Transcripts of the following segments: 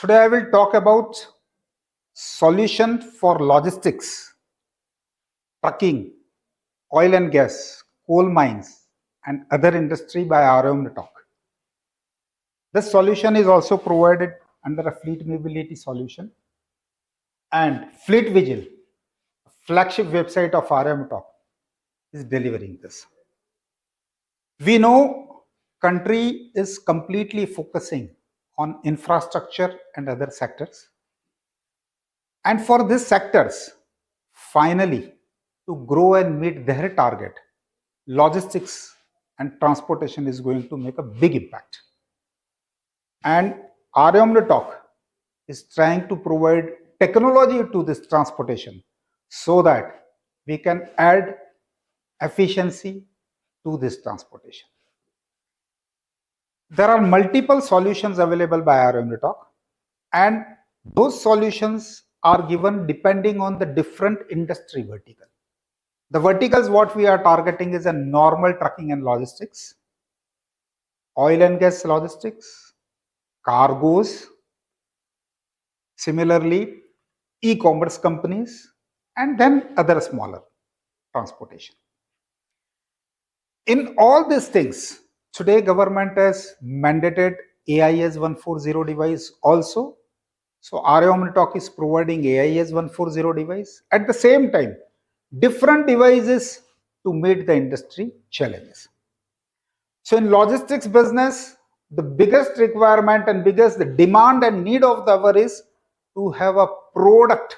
Today I will talk about solution for logistics, trucking, oil and gas, coal mines and other industry by RM Talk. This solution is also provided under a fleet mobility solution, and Fleet Vigil, flagship website of RM Talk, is delivering this. We know country is completely focusing on infrastructure and other sectors. And for these sectors, finally, to grow and meet their target, logistics and transportation is going to make a big impact. And RM Talk is trying to provide technology to this transportation so that we can add efficiency to this transportation. There are multiple solutions available by RM Talk, and those solutions are given depending on the different industry vertical. The verticals what we are targeting is a normal trucking and logistics, oil and gas logistics, cargoes, similarly e-commerce companies, and then other smaller transportation. In all these things, today government has mandated AIS 140 device also. So RM Talk is providing AIS 140 device. At the same time, different devices to meet the industry challenges. So in logistics business, the biggest requirement and biggest demand and need of the hour is to have a product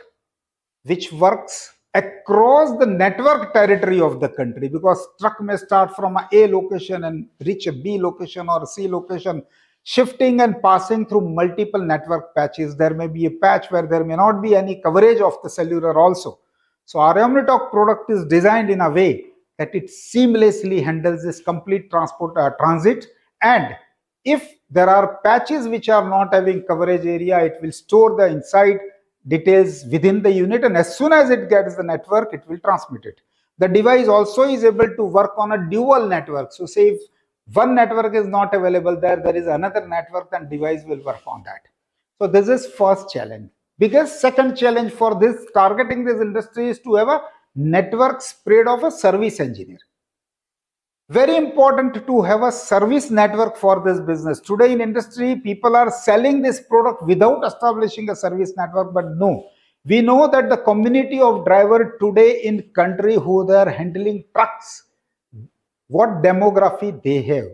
which works across the network territory of the country, because truck may start from A location and reach a B location or C location, shifting and passing through multiple network patches. There may be a patch where there may not be any coverage of the cellular also. So RM Talk product is designed in a way that it seamlessly handles this complete transit, and if there are patches which are not having coverage area, it will store the inside details within the unit, and as soon as it gets the network, it will transmit it. The device also is able to work on a dual network. So say if one network is not available there is another network, and device will work on that. So this is first challenge. Biggest second challenge for this targeting this industry is to have a network spread of a service engineer. Very important to have a service network for this business. Today in industry, people are selling this product without establishing a service network, but no. We know that the community of driver today in country who they are handling trucks, what demography they have.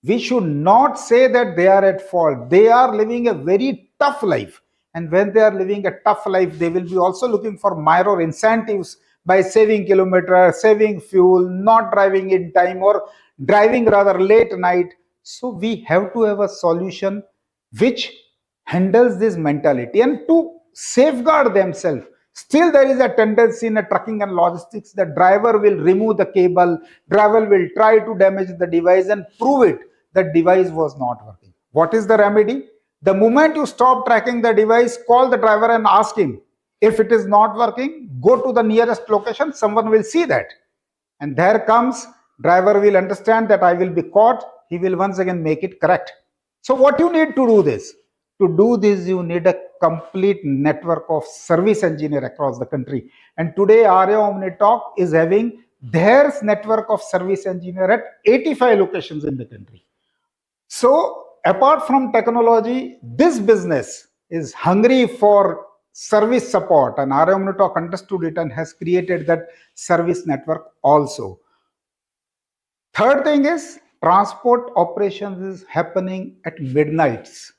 We should not say that they are at fault. They are living a very tough life. And when they are living a tough life, they will be also looking for minor incentives by saving kilometers, saving fuel, not driving in time, or driving rather late night. So we have to have a solution which handles this mentality, and to safeguard themselves. Still there is a tendency in a trucking and logistics that driver will remove the cable, driver will try to damage the device and prove it that device was not working. What is the remedy? The moment you stop tracking the device, call the driver and ask him. If it is not working, go to the nearest location, someone will see that. And there comes, driver will understand that I will be caught, he will once again make it correct. So what you need to do this? To do this, you need a complete network of service engineer across the country. And today, RM Talk is having their network of service engineer at 85 locations in the country. So apart from technology, this business is hungry for service support, and RM Talk understood it and has created that service network also. Third thing is transport operations is happening at midnights.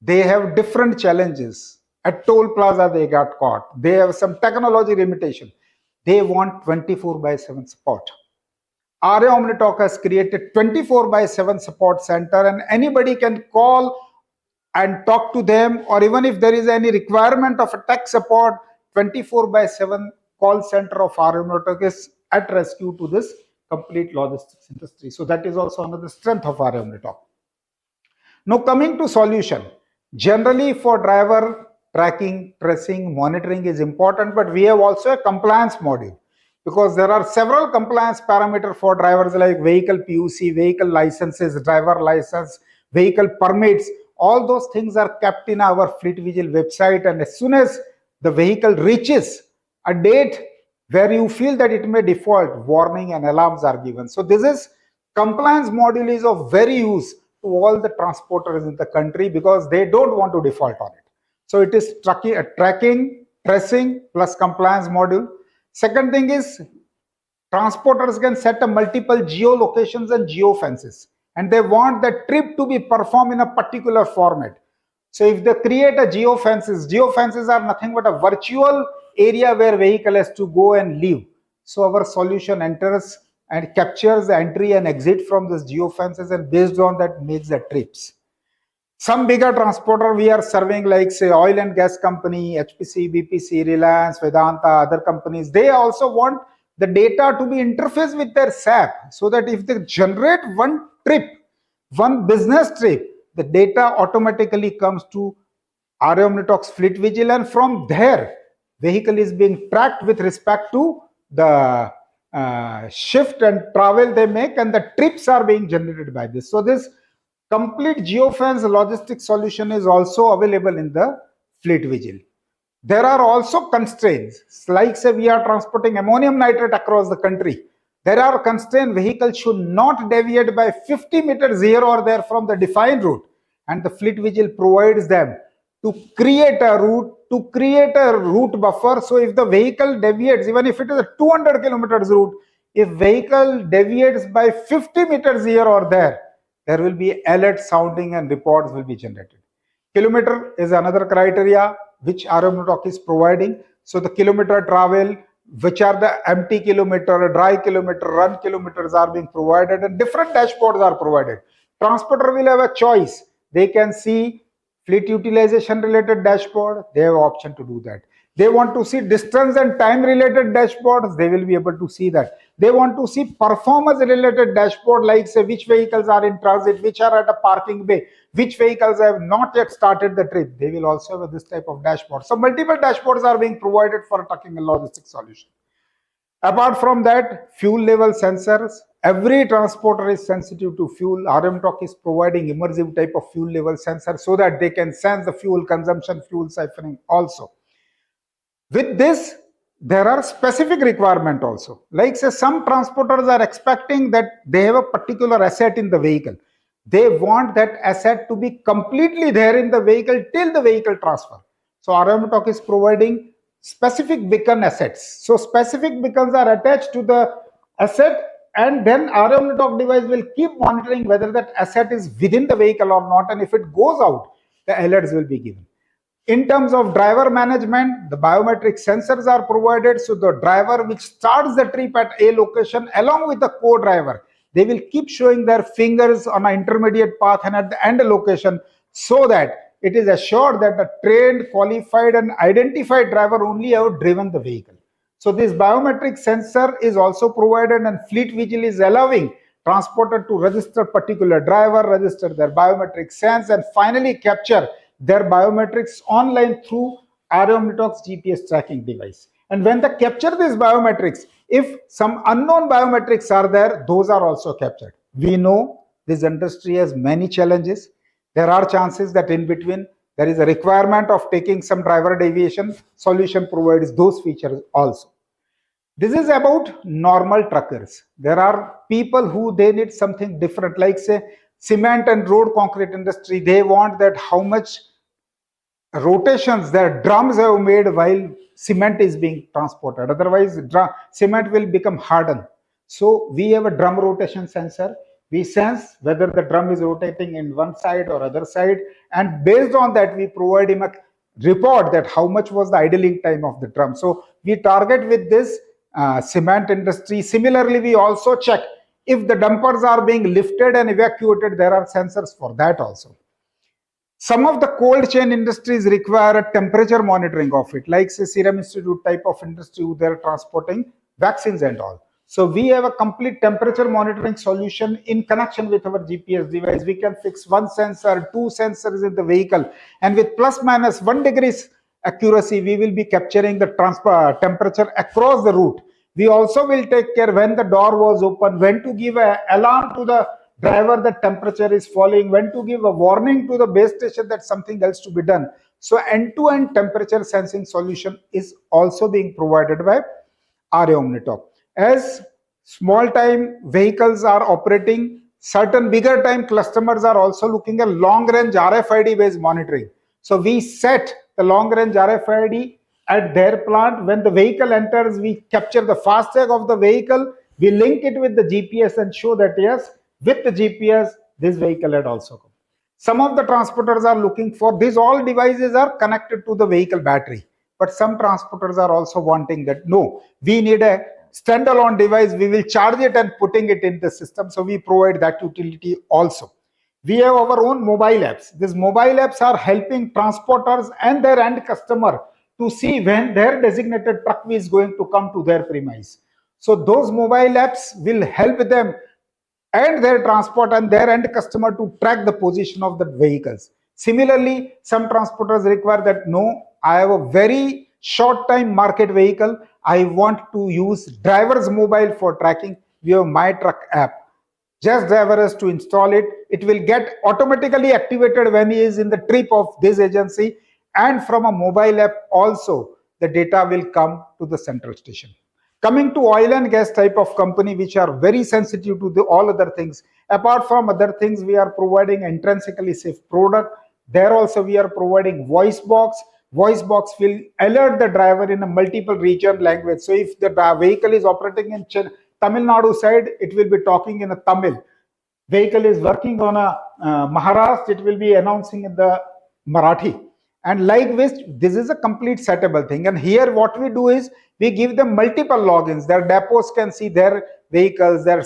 They have different challenges. At toll plaza, they got caught. They have some technology limitation. They want 24/7 support. RM Talk has created 24/7 support center, and anybody can call and talk to them, or even if there is any requirement of a tech support, 24/7 call center of RM Talk is at rescue to this complete logistics industry. So that is also another strength of RM Talk. Now coming to solution. Generally for driver, tracking, tracing, monitoring is important, but we have also a compliance module, because there are several compliance parameters for drivers like vehicle PUC, vehicle licenses, driver license, vehicle permits. all those things are kept in our Fleet Vigil website, and as soon as the vehicle reaches a date where you feel that it may default, warning and alarms are given. So this is compliance module is of very use to all the transporters in the country because they don't want to default on it. So it is tracking, tracing plus compliance module. Second thing is transporters can set a multiple geolocations and geofences, and they want the trip to be performed in a particular format. So if they create a geofences are nothing but a virtual area where vehicle has to go and live. So our solution enters and captures the entry and exit from this geofences, and based on that makes the trips. Some bigger transporter we are serving, like say oil and gas company, HPC, BPC, Reliance, Vedanta, other companies, they also want the data to be interfaced with their SAP, so that if they generate one trip, one business trip, the data automatically comes to RA Omnitox Fleet Vigil, and from there vehicle is being tracked with respect to the shift and travel they make, and the trips are being generated by this. So this complete geofence logistics solution is also available in the Fleet Vigil. There are also constraints, like say we are transporting ammonium nitrate across the country. There are constraints, vehicles should not deviate by 50 meters here or there from the defined route, and the Fleet Vigil provides them to create a route buffer. So if the vehicle deviates, even if it is a 200 kilometers route, if vehicle deviates by 50 meters here or there will be alert sounding and reports will be generated. Kilometer is another criteria which RA Omnitox is providing. So the kilometer travel, which are the empty kilometer, dry kilometer, run kilometers are being provided, and different dashboards are provided. Transporter will have a choice. They can see fleet utilization related dashboard, they have option to do that. They want to see distance and time related dashboards, they will be able to see that. They want to see performance related dashboard, like say which vehicles are in transit, which are at a parking bay, which vehicles have not yet started the trip. They will also have this type of dashboard. So multiple dashboards are being provided for trucking and logistics solution. Apart from that, fuel level sensors. Every transporter is sensitive to fuel. RA Omnitox is providing immersive type of fuel level sensor so that they can sense the fuel consumption, fuel siphoning also. With this, there are specific requirement also. Like say some transporters are expecting that they have a particular asset in the vehicle. They want that asset to be completely there in the vehicle till the vehicle transfer. So RA Omnitox is providing specific beacon assets. So specific beacons are attached to the asset, and then RA Omnitox device will keep monitoring whether that asset is within the vehicle or not, and if it goes out, the alerts will be given. In terms of driver management, the biometric sensors are provided, so the driver which starts the trip at a location along with the co-driver, they will keep showing their fingers on an intermediate path and at the end location, so that it is assured that a trained, qualified and identified driver only have driven the vehicle. So this biometric sensor is also provided, and Fleet Vigil is allowing transporter to register particular driver, register their biometric sense, and finally capture their biometrics online through RA Omnitox GPS tracking device. And when they capture these biometrics, if some unknown biometrics are there, those are also captured. We know this industry has many challenges. There are chances that in between there is a requirement of taking some driver deviation. Solution provides those features also. This is about normal truckers. There are people who they need something different, like say cement and road concrete industry. They want that how much rotations their drums have made while cement is being transported. Otherwise, cement will become hardened. So we have a drum rotation sensor. We sense whether the drum is rotating in one side or other side, and based on that, we provide him a report that how much was the idling time of the drum. So we target with this cement industry. Similarly, we also check if the dumpers are being lifted and evacuated. There are sensors for that also. Some of the cold chain industries require a temperature monitoring of it, like say Serum Institute type of industry who they're transporting vaccines and all. So we have a complete temperature monitoring solution in connection with our GPS device. We can fix one sensor, two sensors in the vehicle, and with plus minus 1 degree accuracy, we will be capturing the temperature across the route. We also will take care when the door was open, when to give an alarm to the driver the temperature is falling, when to give a warning to the base station that something else to be done. So end-to-end temperature sensing solution is also being provided by RA Omnitalk. As small time vehicles are operating, certain bigger time customers are also looking at long range RFID based monitoring. So we set the long range RFID at their plant. When the vehicle enters, we capture the FASTag of the vehicle, we link it with the GPS and show that yes, with the GPS, this vehicle had also come. Some of the transporters are looking for these, all devices are connected to the vehicle battery. But some transporters are also wanting that no, we need a standalone device, we will charge it and putting it in the system. So we provide that utility also. We have our own mobile apps. These mobile apps are helping transporters and their end customer to see when their designated truck is going to come to their premise. So those mobile apps will help them and their transport and their end customer to track the position of the vehicles. Similarly, some transporters require that no, I have a very short time market vehicle, I want to use driver's mobile for tracking. We have My Truck app. Just driver has to install it. It will get automatically activated when he is in the trip of this agency, and from a mobile app also the data will come to the central station. Coming to oil and gas type of company, which are very sensitive to all other things. Apart from other things, we are providing intrinsically safe product. There also we are providing voice box. Voice box will alert the driver in a multiple region language. So if the vehicle is operating in Tamil Nadu side, it will be talking in a Tamil. Vehicle is working on a Maharashtra, it will be announcing in the Marathi. And like this is a complete settable thing. And here what we do is we give them multiple logins. Their depots can see their vehicles, their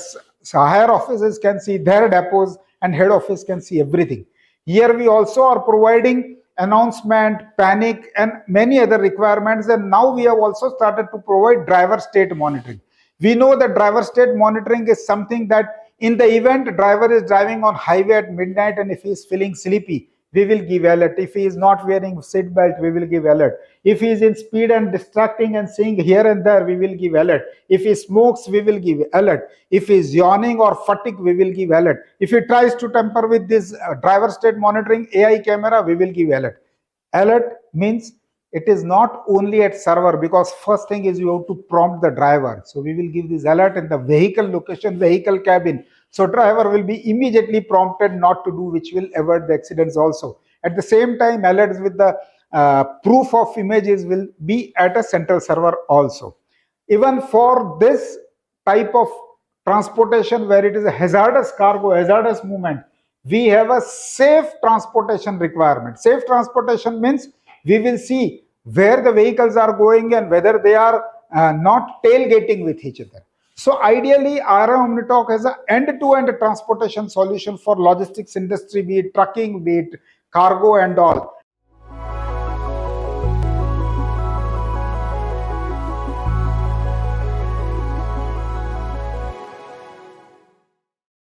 higher offices can see their depots, and head office can see everything. Here we also are providing announcement, panic, and many other requirements. And now we have also started to provide driver state monitoring. We know that driver state monitoring is something that in the event driver is driving on highway at midnight and if he is feeling sleepy, we will give alert. If he is not wearing seat belt, we will give alert. If he is in speed and distracting and seeing here and there, we will give alert. If he smokes, we will give alert. If he is yawning or fatigue, we will give alert. If he tries to tamper with this driver state monitoring AI camera, we will give alert. Alert means it is not only at server, because first thing is you have to prompt the driver. So we will give this alert in the vehicle location, vehicle cabin. So driver will be immediately prompted not to do, which will avoid the accidents also. At the same time, alerts with the proof of images will be at a central server also. Even for this type of transportation where it is a hazardous cargo, hazardous movement, we have a safe transportation requirement. Safe transportation means we will see where the vehicles are going and whether they are not tailgating with each other. So ideally, RA Omnitalk has an end-to-end transportation solution for logistics industry, be it trucking, be it cargo and all.